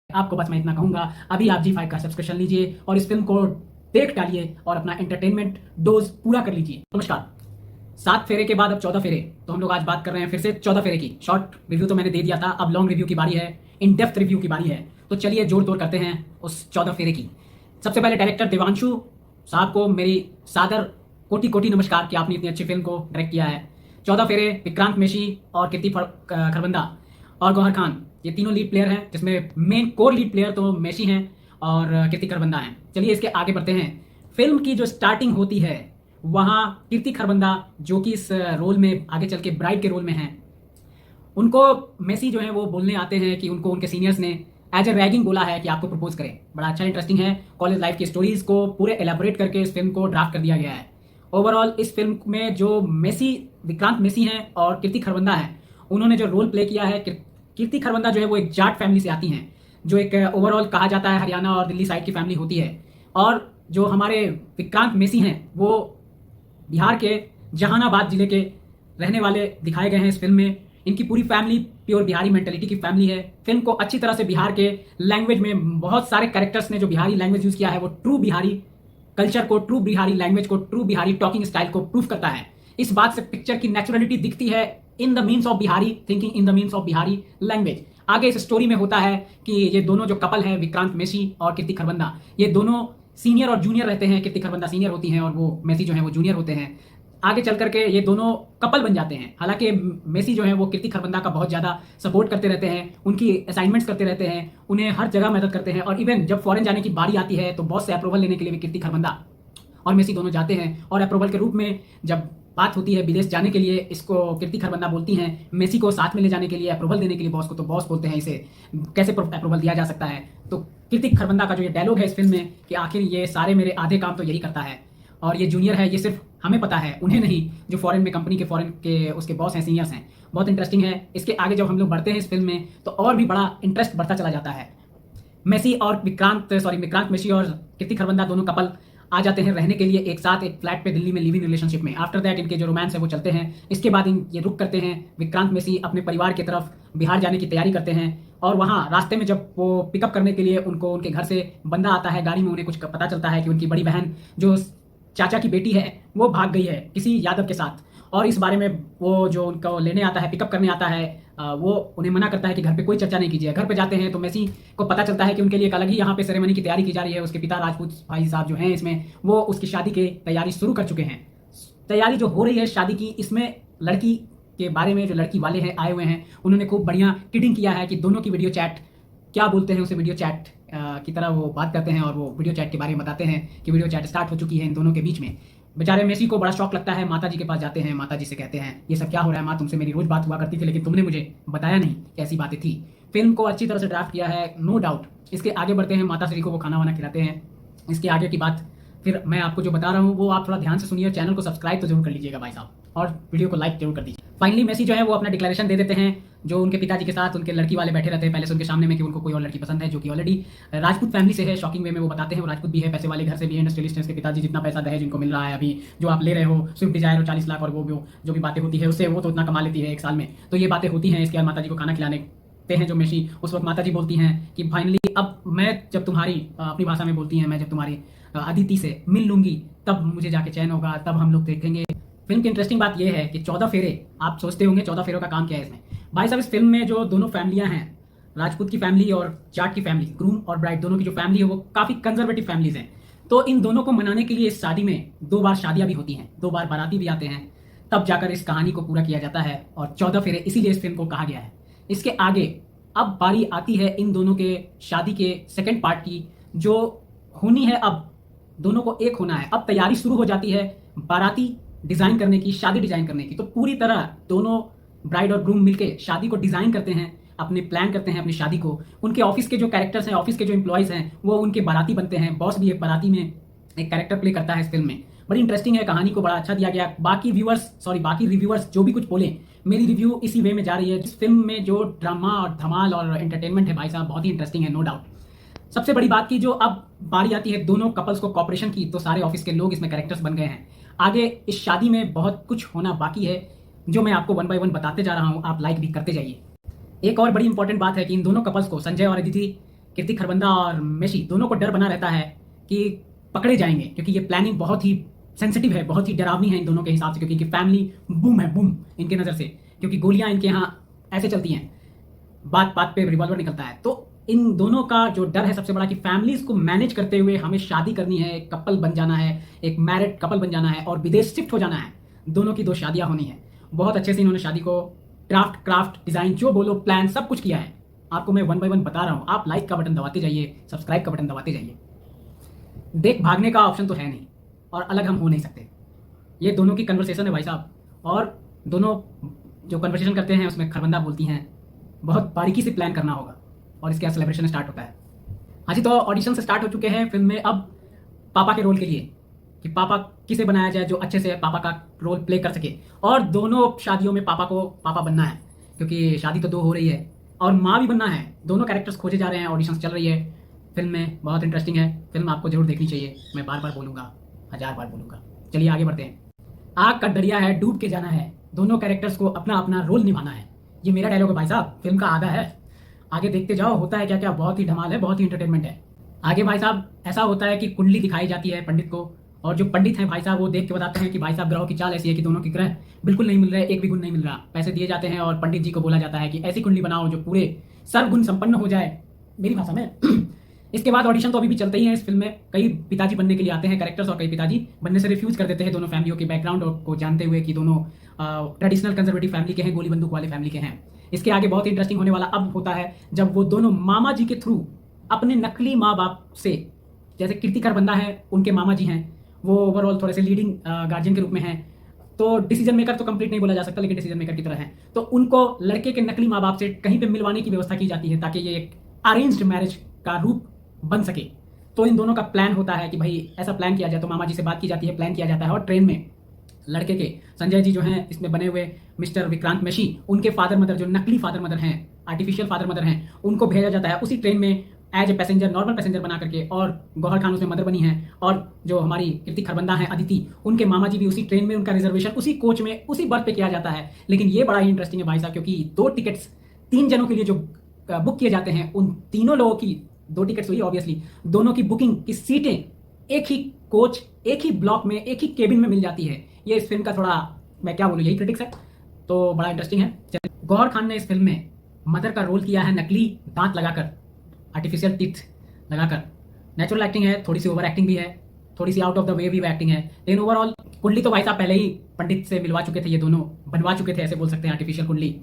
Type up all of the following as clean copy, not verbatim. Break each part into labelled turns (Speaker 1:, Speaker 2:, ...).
Speaker 1: आपको बस मैं इतना कहूंगा, अभी आप जी5 का सब्सक्रिप्शन लीजिए और इस फिल्म को देख डालिए और अपना एंटरटेनमेंट डोज पूरा कर लीजिए। नमस्कार। 7 फेरे के बाद अब 14 फेरे, तो हम लोग आज बात कर रहे हैं फिर से 14 फेरे की। शॉर्ट रिव्यू तो मैंने दे दिया था, अब लॉन्ग रिव्यू की बारी है, इन डेप्थ रिव्यू की बारी है। तो चलिए जोड़ तोड़ करते हैं उस 14 फेरे की। सबसे पहले डायरेक्टर देवांशु साहब को मेरी सादर कोटि कोटि नमस्कार कि आपने इतनी अच्छी फिल्म को डायरेक्ट किया है। 14 फेरे विक्रांत मेसी और कीर्ति खरबंदा और गौहर खान, ये तीनों लीड प्लेयर हैं, जिसमें मेन कोर लीड प्लेयर तो मेसी हैं और कीर्ति खरबंदा हैं। चलिए इसके आगे बढ़ते हैं। फिल्म की जो स्टार्टिंग होती है वहाँ कीर्ति खरबंदा जो कि इस रोल में आगे चल के ब्राइड के रोल में हैं, उनको मेसी जो है वो बोलने आते हैं कि उनको उनके सीनियर्स ने एज ए रैगिंग बोला है कि आपको प्रपोज करें। बड़ा अच्छा इंटरेस्टिंग है, कॉलेज लाइफ की स्टोरीज को पूरे एलेबोरेट करके इस फिल्म को ड्राफ्ट कर दिया गया है। ओवरऑल इस फिल्म में जो विक्रांत मेसी हैं और कीर्ति खरबंदा हैं, उन्होंने जो रोल प्ले किया है, कीर्ति खरबंदा जो है वो एक जाट फैमिली से आती हैं, जो एक ओवरऑल कहा जाता है हरियाणा और दिल्ली साइड की फैमिली होती है। और जो हमारे विक्रांत मेसी हैं वो बिहार के जहानाबाद जिले के रहने वाले दिखाए गए हैं इस फिल्म में। इनकी पूरी फैमिली प्योर बिहारी मेंटेलिटी की फैमिली है। फिल्म को अच्छी तरह से बिहार के लैंग्वेज में बहुत सारे कैरेक्टर्स ने जो बिहारी लैंग्वेज यूज किया है वो ट्रू बिहारी कल्चर को, ट्रू बिहारी लैंग्वेज को, ट्रू बिहारी टॉकिंग स्टाइल को प्रूफ करता है। इस बात से पिक्चर की नेचुरलिटी दिखती है in the means of Bihari thinking, in the means of Bihari language. आगे इस स्टोरी में होता है कि ये दोनों जो कपल है, विक्रांत मेसी और कीर्ति खरबंदा, ये दोनों सीनियर और जूनियर रहते हैं। कीर्ति खरबंदा सीनियर होती हैं और वो मेसी जो है वो जूनियर होते हैं। आगे चल करके ये दोनों कपल बन जाते हैं। हालांकि मेसी जो है वो कीर्ति खरबंदा का बहुत ज़्यादा सपोर्ट करते रहते हैं, उनकी असाइनमेंट्स करते रहते हैं, उन्हें हर जगह मदद करते हैं। और इवन जब फॉरेन जाने की बारी आती है तो बॉस से अप्रूवल लेने के लिए भी कीर्ति खरबंदा और मेसी दोनों जाते हैं। और अप्रूवल के रूप में जब बात होती है विदेश जाने के लिए, इसको कीर्ति खरबंदा बोलती हैं मेसी को साथ में ले जाने के लिए, अप्रूवल देने के लिए बॉस को। तो बॉस बोलते हैं इसे कैसे अप्रूवल दिया जा सकता है। तो कीर्ति खरबंदा का जो ये डायलॉग है इस फिल्म में कि आखिर ये सारे मेरे आधे काम तो यही करता है और ये जूनियर है, ये सिर्फ हमें पता है, उन्हें नहीं, जो फॉरेन में कंपनी के फॉरेन के उसके बॉस हैं, सीनियर्स हैं। बहुत इंटरेस्टिंग है। इसके आगे जब हम लोग बढ़ते हैं इस फिल्म में तो और भी बड़ा इंटरेस्ट बढ़ता चला जाता है। विक्रांत मेसी और कीर्ति खरबंदा दोनों कपल आ जाते हैं रहने के लिए एक साथ एक फ्लैट पे दिल्ली में लिविंग रिलेशनशिप में। आफ्टर दैट इनके जो रोमांस है वो चलते हैं। इसके बाद ये रुक करते हैं। विक्रांत मेसी अपने परिवार की तरफ बिहार जाने की तैयारी करते हैं और वहाँ रास्ते में जब वो पिकअप करने के लिए उनको उनके घर से बंदा आता है गाड़ी में, उन्हें कुछ पता चलता है कि उनकी बड़ी बहन जो चाचा की बेटी है वो भाग गई है किसी यादव के साथ। और इस बारे में वो जो उनको लेने आता है, पिकअप करने आता है, वो उन्हें मना करता है कि घर पे कोई चर्चा नहीं कीजिए। घर पे जाते हैं तो मेसी को पता चलता है कि उनके लिए एक अलग ही यहाँ पे सेरेमनी की तैयारी की जा रही है। उसके पिता राजपूत भाई साहब जो हैं इसमें, वो उसकी शादी की तैयारी शुरू कर चुके हैं। तैयारी जो हो रही है शादी की, इसमें लड़की के बारे में जो लड़की वाले हैं आए हुए हैं, उन्होंने खूब बढ़िया किडिंग किया है कि दोनों की वीडियो चैट, क्या बोलते हैं उसे, वीडियो चैट की तरह वो बात करते हैं और वो वीडियो चैट के बारे में बताते हैं कि वीडियो चैट स्टार्ट हो चुकी है इन दोनों के बीच में। बेचारे मेसी को बड़ा शौक लगता है, माता जी के पास जाते हैं, माता जी से कहते हैं ये सब क्या हो रहा है माँ, तुमसे मेरी रोज बात हुआ करती थी लेकिन तुमने मुझे बताया नहीं कि ऐसी बातें थी। फिल्म को अच्छी तरह से ड्राफ्ट किया है, नो डाउट। इसके आगे बढ़ते हैं। माता श्री को वो खाना वाना खिलाते हैं। इसके आगे की बात फिर मैं आपको जो बता रहा हूँ वो आप थोड़ा ध्यान से सुनिए। चैनल को सब्सक्राइब तो जरूर कर लीजिएगा भाई साहब, और वीडियो को लाइक जरूर कर दीजिए। फाइनली मेसी जो है वो अपना डिक्लेरेशन दे देते हैं, जो उनके पिताजी के साथ उनके लड़की वाले बैठे रहते हैं पहले से उनके सामने में, कि उनको कोई और लड़की पसंद है जो कि ऑलरेडी राजपूत फैमिली से है। शॉकिंग वे में वो बताते हैं वो राजपूत भी है, पैसे वाले घर से भी है, इंडस्ट्रियलिस्ट है। इसके पिताजी जितना पैसा दहेज इनको मिल रहा है अभी जो आप ले रहे हो, स्विफ्ट डिजायर और 40 लाख और वो जो भी बातें होती है उससे, वो तो उतना कमा लेती है एक साल में। तो ये बातें होती हैं। इसके बाद माता जी को खाना खिलाने हैं जो मेसी, उस वक्त माता जी बोलती हैं कि फाइनली अब मैं जब तुम्हारी, अपनी भाषा में बोलती हैं, मैं जब तुम्हारी अदिति से मिल लूंगी तब मुझे जाके चैन होगा, तब हम लोग देखेंगे। फिल्म की इंटरेस्टिंग बात यह है कि 14 फेरे, आप सोचते होंगे 14 फेरों का काम क्या है इसमें। भाई साहब इस फिल्म में जो दोनों फैमिलियां हैं, राजपूत की फैमिली और जाट की फैमिली, ग्रूम और ब्राइड दोनों की जो फैमिली है वो काफी कंजर्वेटिव फैमिलीज हैं। तो इन दोनों को मनाने के लिए इस शादी में 2 बार शादियां भी होती हैं, 2 बार बाराती भी आते हैं, तब जाकर इस कहानी को पूरा किया जाता है। और 14 फेरे इसीलिए इस फिल्म को कहा गया है। इसके आगे अब बारी आती है इन दोनों के शादी के सेकेंड पार्ट की, जो होनी है। अब दोनों को एक होना है। अब तैयारी शुरू हो जाती है बाराती डिजाइन करने की, शादी डिजाइन करने की। तो पूरी तरह दोनों ब्राइड और ग्रूम मिलके शादी को डिजाइन करते हैं, अपने प्लान करते हैं अपनी शादी को। उनके ऑफिस के जो कैरेक्टर्स हैं, ऑफिस के जो एम्प्लॉयज हैं, वो उनके बाराती बनते हैं। बॉस भी एक बाराती में एक कैरेक्टर प्ले करता है इस फिल्म में। बड़ी इंटरेस्टिंग है, कहानी को बड़ा अच्छा दिया गया। बाकी रिव्यूअर्स जो भी कुछ बोले, मेरी रिव्यू इसी वे में जा रही है। इस फिल्म में जो ड्रामा और धमाल और एंटरटेनमेंट है भाई साहब, बहुत ही इंटरेस्टिंग है, नो डाउट। सबसे बड़ी बात की जो अब बारी आती है दोनों कपल्स को कॉपरेशन की, तो सारे ऑफिस के लोग इसमें कैरेक्टर्स बन गए हैं। आगे इस शादी में बहुत कुछ होना बाकी है जो मैं आपको 1 बाय 1 बताते जा रहा हूं, आप लाइक भी करते जाइए। एक और बड़ी इंपॉर्टेंट बात है कि इन दोनों कपल्स को, संजय और अदिति, कीर्ति खरबंदा और मेशी दोनों को डर बना रहता है कि पकड़े जाएंगे, क्योंकि ये प्लानिंग बहुत ही सेंसिटिव है, बहुत ही डरावनी है इन दोनों के हिसाब से, क्योंकि फैमिली बूम है, बूम इनके नज़र से, क्योंकि गोलियां इनके यहाँ ऐसे चलती हैं, बात बात पे रिवॉल्वर निकलता है। तो इन दोनों का जो डर है सबसे बड़ा कि फैमिलीज को मैनेज करते हुए हमें शादी करनी है, एक कपल बन जाना है, एक मैरिड कपल बन जाना है और विदेश शिफ्ट हो जाना है। दोनों की 2 शादियां होनी है। बहुत अच्छे से इन्होंने शादी को ड्राफ्ट, क्राफ्ट, डिजाइन, जो बोलो प्लान सब कुछ किया है। आपको मैं 1 बाय 1 बता रहा हूं। आप लाइक का बटन दबाते जाइए, सब्सक्राइब का बटन दबाते जाइए। देख भागने का ऑप्शन तो है नहीं और अलग हम हो नहीं सकते। ये दोनों की कन्वर्सेशन है भाई साहब, और दोनों जो कन्वर्सेशन करते हैं उसमें खरबंदा बोलती हैं बहुत बारीकी से प्लान करना होगा और इसके बाद सेलिब्रेशन स्टार्ट होता है। हाँ जी, तो ऑडिशन से स्टार्ट हो चुके हैं फिल्म में। अब पापा के रोल के लिए कि पापा किसे बनाया जाए जो अच्छे से पापा का रोल प्ले कर सके, और दोनों शादियों में पापा को पापा बनना है, क्योंकि शादी तो 2 हो रही है, और माँ भी बनना है। दोनों कैरेक्टर्स खोजे जा रहे हैं, ऑडिशंस चल रही है फिल्म में। बहुत इंटरेस्टिंग है फिल्म, आपको जरूर देखनी चाहिए। मैं बार बार बोलूँगा, 1000 बार बोलूँगा। चलिए आगे बढ़ते हैं। आग का दरिया है, डूब के जाना है, दोनों कैरेक्टर्स को अपना अपना रोल निभाना है। ये मेरा डायलॉग है भाई साहब, फिल्म का आधा है, आगे देखते जाओ होता है क्या क्या। बहुत ही धमाल है, बहुत ही इंटरटेनमेंट है। आगे भाई साहब ऐसा होता है कि कुंडली दिखाई जाती है पंडित को, और जो पंडित हैं भाई साहब वो देख के बताते हैं कि भाई साहब ग्रहों की चाल ऐसी है कि दोनों के ग्रह बिल्कुल नहीं मिल रहे, एक भी गुण नहीं मिल रहा। पैसे दिए जाते हैं और पंडित जी को बोला जाता है कि ऐसी कुंडली बनाओ जो पूरे सर्वगुण संपन्न हो जाए, मेरी भाषा में। इसके बाद ऑडिशन तो अभी भी चलते ही हैं इस फिल्म में। कई पिताजी बनने के लिए आते हैं कैरेक्टर्स और कई पिताजी बनने से रिफ्यूज कर देते हैं, दोनों फैमिलियों के बैकग्राउंड को जानते हुए कि दोनों ट्रेडिशनल कंजर्वेटिव फैमिली के हैं, गोली बंदूक वाले फैमिली के हैं। इसके आगे बहुत इंटरेस्टिंग होने वाला अब होता है जब वो दोनों मामा जी के थ्रू अपने नकली माँ बाप से, जैसे कीर्ति खरबंदा है उनके मामा जी हैं, वो ओवरऑल थोड़े से लीडिंग गार्जियन के रूप में हैं, तो डिसीजन मेकर तो कंप्लीट नहीं बोला जा सकता लेकिन डिसीजन मेकर की तरह हैं। तो उनको लड़के के नकली माँ बाप से कहीं पे मिलवाने की व्यवस्था की जाती है ताकि ये एक अरेंज्ड मैरिज का रूप बन सके। तो इन दोनों का प्लान होता है कि भाई ऐसा प्लान किया जाए, तो मामा जी से बात की जाती है, प्लान किया जाता है, और ट्रेन में लड़के के संजय जी जो हैं इसमें बने हुए मिस्टर विक्रांत मेशी, उनके फादर मदर जो नकली फादर मदर हैं, आर्टिफिशियल फादर मदर हैं, उनको भेजा जाता है उसी ट्रेन में as a passenger, normal passenger बना करके। और गौहर खान उसमें मदर बनी है, और जो हमारी कीर्ति खरबंदा है अदिति, उनके मामा जी भी उसी ट्रेन में, उनका रिजर्वेशन उसी कोच में उसी बर्थ पे किया जाता है। लेकिन ये बड़ा ही इंटरेस्टिंग है भाई साहब, क्योंकि 2 टिकट्स 3 जनों के लिए जो बुक किए जाते हैं, उन तीनों लोगों की 2 टिकट्स हुई ऑब्वियसली, दोनों की बुकिंग की सीटें एक ही कोच, एक ही ब्लॉक में, एक ही केबिन में मिल जाती है। ये इस फिल्म का थोड़ा, मैं क्या बोलूँ, यही क्रिटिक्स है, तो बड़ा इंटरेस्टिंग है। गौहर खान ने इस फिल्म में मदर का रोल किया है नकली दांत लगाकर, आर्टिफिशियल टीथ लगाकर। नेचुरल एक्टिंग है, थोड़ी सी ओवर एक्टिंग भी है, थोड़ी सी आउट ऑफ द वे भी एक्टिंग है, लेकिन ओवरऑल कुंडली तो भाई साहब पहले ही पंडित से मिलवा चुके थे, ये दोनों बनवा चुके थे, ऐसे बोल सकते हैं, आर्टिफिशियल कुंडली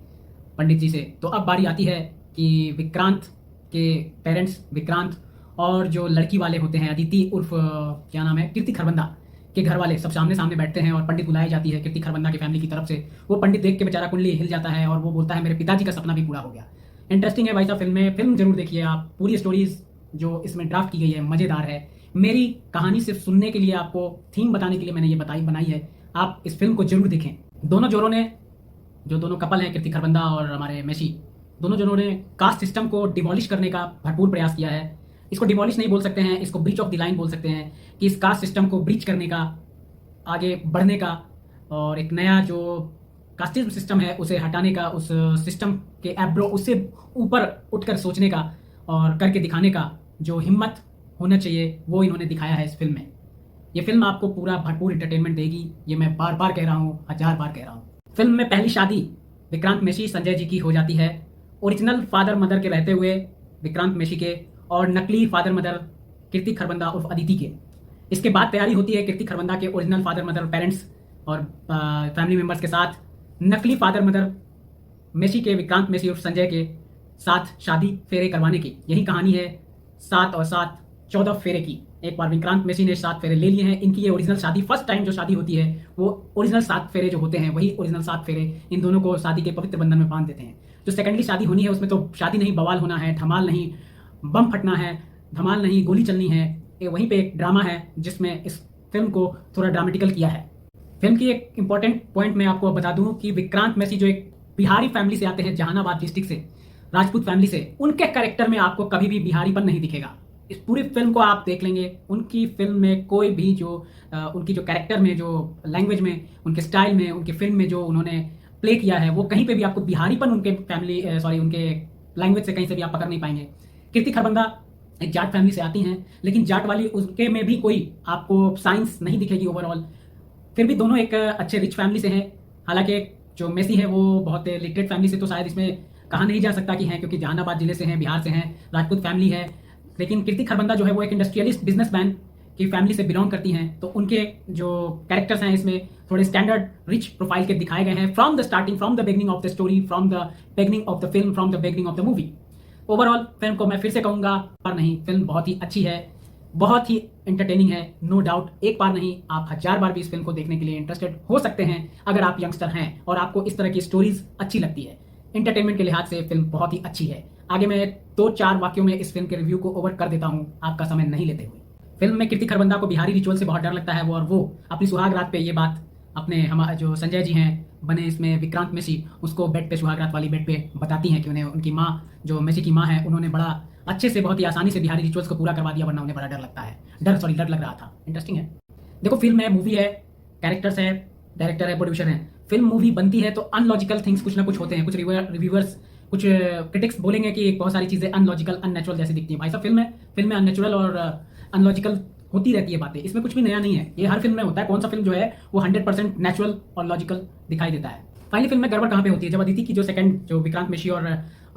Speaker 1: पंडित जी से। तो अब बारी आती है कि विक्रांत के पेरेंट्स, विक्रांत और जो लड़की वाले होते हैं अदिति उर्फ क्या नाम है, कीर्ति खरबंदा के घर वाले सब सामने सामने बैठते हैं और पंडित बुलाई जाती है कीर्ति खरबंदा की फैमिली की तरफ से। वो पंडित देख के बेचारा कुंडली हिल जाता है और वो बोलता है मेरे पिताजी का सपना भी पूरा हो गया। इंटरेस्टिंग है भाई साहब फिल्म जरूर देखिए आप। पूरी स्टोरीज जो इसमें ड्राफ्ट की गई है मज़ेदार है। मेरी कहानी सिर्फ सुनने के लिए, आपको थीम बताने के लिए मैंने ये बनाई है। आप इस फिल्म को जरूर देखें। दोनों जोरों ने, जो दोनों कपल हैं कीर्ति खरबंदा और हमारे मेशी, दोनों जनों ने कास्ट सिस्टम को डिमोलिश करने का भरपूर प्रयास किया है। इसको डिमोलिश नहीं बोल सकते हैं, इसको ब्रीच ऑफ द लाइन बोल सकते हैं, कि इस कास्ट सिस्टम को ब्रीच करने का, आगे बढ़ने का, और एक नया जो कास्टिज्म सिस्टम है उसे हटाने का, उस सिस्टम के एब्रो उससे ऊपर उठकर सोचने का और करके दिखाने का जो हिम्मत होना चाहिए, वो इन्होंने दिखाया है इस फिल्म में। ये फिल्म आपको पूरा भरपूर इंटरटेनमेंट देगी, ये मैं बार बार कह रहा हूँ, 1000 बार कह रहा हूँ। फिल्म में पहली शादी विक्रांत मेशी संजय जी की हो जाती है, ओरिजिनल फादर मदर के रहते हुए विक्रांत मेशी के, और नकली फादर मदर कीर्ति खरबंदा उर्फ अदिति के। इसके बाद तैयारी होती है कीर्ति खरबंदा के ओरिजिनल फादर मदर पेरेंट्स और फैमिली मेम्बर्स के साथ नकली फादर मदर मेशी के, विक्रांत मेशी उर्फ संजय के साथ शादी फेरे करवाने की। यही कहानी है 7 और 7 14 फेरे की। एक बार विक्रांत मेशी ने 7 फेरे ले लिए हैं। इनकी ये ओरिजिनल शादी, फर्स्ट टाइम जो शादी होती है वो ओरिजिनल 7 फेरे जो होते हैं, वही ओरिजिनल 7 फेरे इन दोनों को शादी के पवित्र बंधन में बांध देते हैं। जो सेकेंडली शादी होनी है उसमें तो शादी नहीं, बवाल होना है, धमाल नहीं, बम फटना है, धमाल नहीं, गोली चलनी है। ये वहीं पे एक ड्रामा है जिसमें इस फिल्म को थोड़ा ड्रामेटिकल किया है। फिल्म की एक इंपॉर्टेंट पॉइंट मैं आपको बता दूं कि विक्रांत मेसी जो एक बिहारी फैमिली से आते हैं, जहानाबाद डिस्ट्रिक्ट से, राजपूत फैमिली से, उनके कैरेक्टर में आपको कभी भी बिहारीपन नहीं दिखेगा। इस पूरी फिल्म को आप देख लेंगे, उनकी फिल्म में कोई भी जो उनकी जो कैरेक्टर में, जो लैंग्वेज में, उनके स्टाइल में, उनके फिल्म में जो उन्होंने प्ले किया है, वो कहीं पे भी आपको बिहारीपन उनके उनके लैंग्वेज से कहीं से भी आप पकड़ नहीं पाएंगे। कीर्ति खरबंदा एक जाट फैमिली से आती हैं, लेकिन जाट वाली उसके में भी कोई आपको साइंस नहीं दिखेगी ओवरऑल। फिर भी दोनों एक अच्छे रिच फैमिली से हैं। हालांकि जो मेसी है वो बहुत लिटरेट फैमिली से तो शायद इसमें कहा नहीं जा सकता कि हैं, क्योंकि जहानाबाद जिले से हैं, बिहार से हैं, राजपूत फैमिली है। लेकिन कीर्ति खरबंदा जो है वो एक इंडस्ट्रियलिस्ट बिजनेसमैन की फैमिली से बिलोंग करती हैं, तो उनके जो कैरेक्टर्स हैं इसमें थोड़े स्टैंडर्ड रिच प्रोफाइल के दिखाए गए हैं from the starting, from the beginning of the story, from the beginning of the film, from the beginning of the movie. Overall film को मैं फिर से कहूंगा, पर नहीं, फिल्म बहुत ही अच्छी है, बहुत ही एंटरटेनिंग है, नो डाउट। एक बार नहीं, आप 1000 बार भी इस फिल्म को देखने के लिए इंटरेस्टेड हो सकते हैं अगर आप यंगस्टर हैं और आपको इस तरह की स्टोरीज अच्छी लगती है। एंटरटेनमेंट के लिहाज से फिल्म बहुत ही अच्छी है। आगे मैं 2-4 वाक्यों में इस फिल्म के रिव्यू को ओवर कर देता हूं, आपका समय नहीं लेते हुए। फिल्म में कीर्ति खरबंदा को बिहारी रिचुअल से बहुत डर लगता है, वो अपनी सुहाग रात पे ये बात अपने हमारे जो संजय जी हैं बने इसमें विक्रांत मेसी, उसको बेड पे, सुहाग रात वाली बेड पे बताती हैं कि उन्हें उनकी माँ, जो मेसी की माँ है, उन्होंने बड़ा अच्छे से, बहुत ही आसानी से बिहारी रिचुअल्स को पूरा करवा दिया, वरना उन्हें बड़ा डर लगता है, डर लग रहा था। इंटरेस्टिंग है। देखो, फिल्म है, मूवी है, कैरेक्टर्स है, डायरेक्टर है, प्रोड्यूसर है। फिल्म मूवी बनती है तो अनलॉजिकल थिंग्स कुछ ना कुछ होते हैं। कुछ रिव्यूअर्स, कुछ क्रिटिक्स बोलेंगे कि बहुत सारी चीजें अनलॉजिकल, अननेचुरल जैसी दिखती है। भाई साहब, फिल्म में अननेचुरल और अनलॉजिकल होती रहती है बातें, इसमें कुछ भी नया नहीं है, ये हर फिल्म में होता है। कौन सा फिल्म जो है वो 100% नेचुरल और लॉजिकल दिखाई देता है। फाइनली फिल्म में गड़बड़ कहाँ पे होती है, जब अदिति की जो सेकंड, जो विक्रांत मेसी और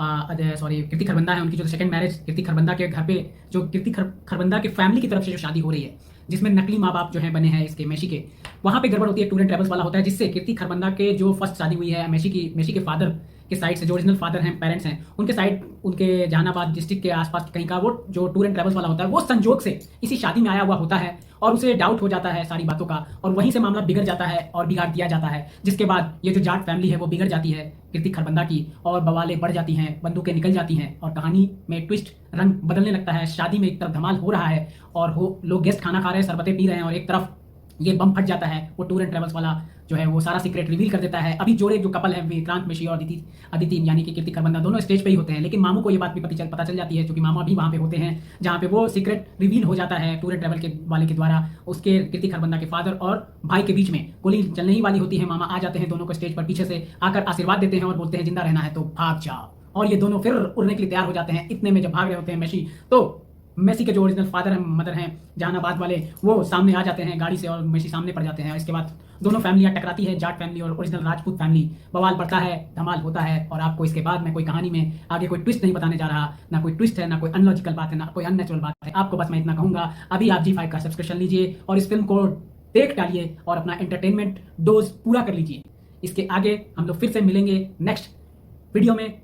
Speaker 1: कीर्ति खरबंदा है, उनकी जो सेकंड मैरिज कीर्ति खरबंदा के घर पे, जो कीर्ति खरबंदा के फैमिली की तरफ से जो शादी हो रही है, जिसमें नकली माँ बाप जो है बने हैं इसके मेसी के, वहां पे गड़बड़ होती है। टूर एंड ट्रेवल्स वाला होता है, जिससे कीर्ति खरबंदा के जो फर्स्ट शादी हुई है मेसी के फादर के साइड से, जो ओरिजिनल फादर हैं, पेरेंट्स हैं, उनके साइड, उनके जहानाबाद डिस्ट्रिक्ट के आसपास कहीं का वो जो टूर एंड ट्रेवल्स वाला होता है, वो संजोग से इसी शादी में आया हुआ होता है और उसे डाउट हो जाता है सारी बातों का, और वहीं से मामला बिगड़ जाता है और बिगाड़ दिया जाता है। जिसके बाद ये जो जाट फैमिली है वो बिगड़ जाती है कीर्ति खरबंदा की, और बवालें बढ़ जाती हैं, बंदूकें निकल जाती हैं, और कहानी में ट्विस्ट, रंग बदलने लगता है। शादी में एक तरफ धमाल हो रहा है और लोग गेस्ट खाना खा रहे हैं, शरबतें पी रहे हैं, और एक तरफ ये बम फट जाता है। वो टूर एंड ट्रेवल्स वाला जो है वो सारा सीक्रेट रिवील कर देता है। अभी जोड़े जो कपल है, विक्रांत मेसी और अदिति यानी कि कीर्ति खरबंदा, दोनों स्टेज पे ही होते हैं, लेकिन मामू को ये बात भी पता चल जाती है, क्योंकि मामा भी वहां पे होते हैं, जहां पे वो सीक्रेट रिवील हो जाता है टूर एंड ट्रेवल के वाले के द्वारा। उसके कीर्ति खरबंदा के फादर और भाई के बीच में गोली चलने ही वाली होती है। मामा आ जाते हैं दोनों को स्टेज पर, पीछे से आकर आशीर्वाद देते हैं और बोलते हैं जिंदा रहना है तो भाग जाओ, और ये दोनों फिर उड़ने के लिए तैयार हो जाते हैं। इतने में जब भाग रहे होते हैं मेसी के जो ओरिजिनल फादर हैं, मदर हैं जहानाबाद वाले, वो सामने आ जाते हैं गाड़ी से और मेसी सामने पड़ जाते हैं। इसके बाद दोनों फैमिलियां टकराती है, जाट फैमिली और ओरिजिनल राजपूत फैमिली। बवाल बढ़ता है, धमाल होता है, और आपको इसके बाद में कोई कहानी में आगे कोई ट्विस्ट नहीं बताने जा रहा, ना कोई ट्विस्ट है, ना कोई अनलॉजिकल बात है, ना कोई अननेचुरल बात है। आपको बस मैं इतना कहूंगा, अभी आप G5 का सब्सक्रिप्शन लीजिए और इस फिल्म को देख डालिए और अपना एंटरटेनमेंट डोज पूरा कर लीजिए। इसके आगे हम लोग फिर से मिलेंगे नेक्स्ट वीडियो में।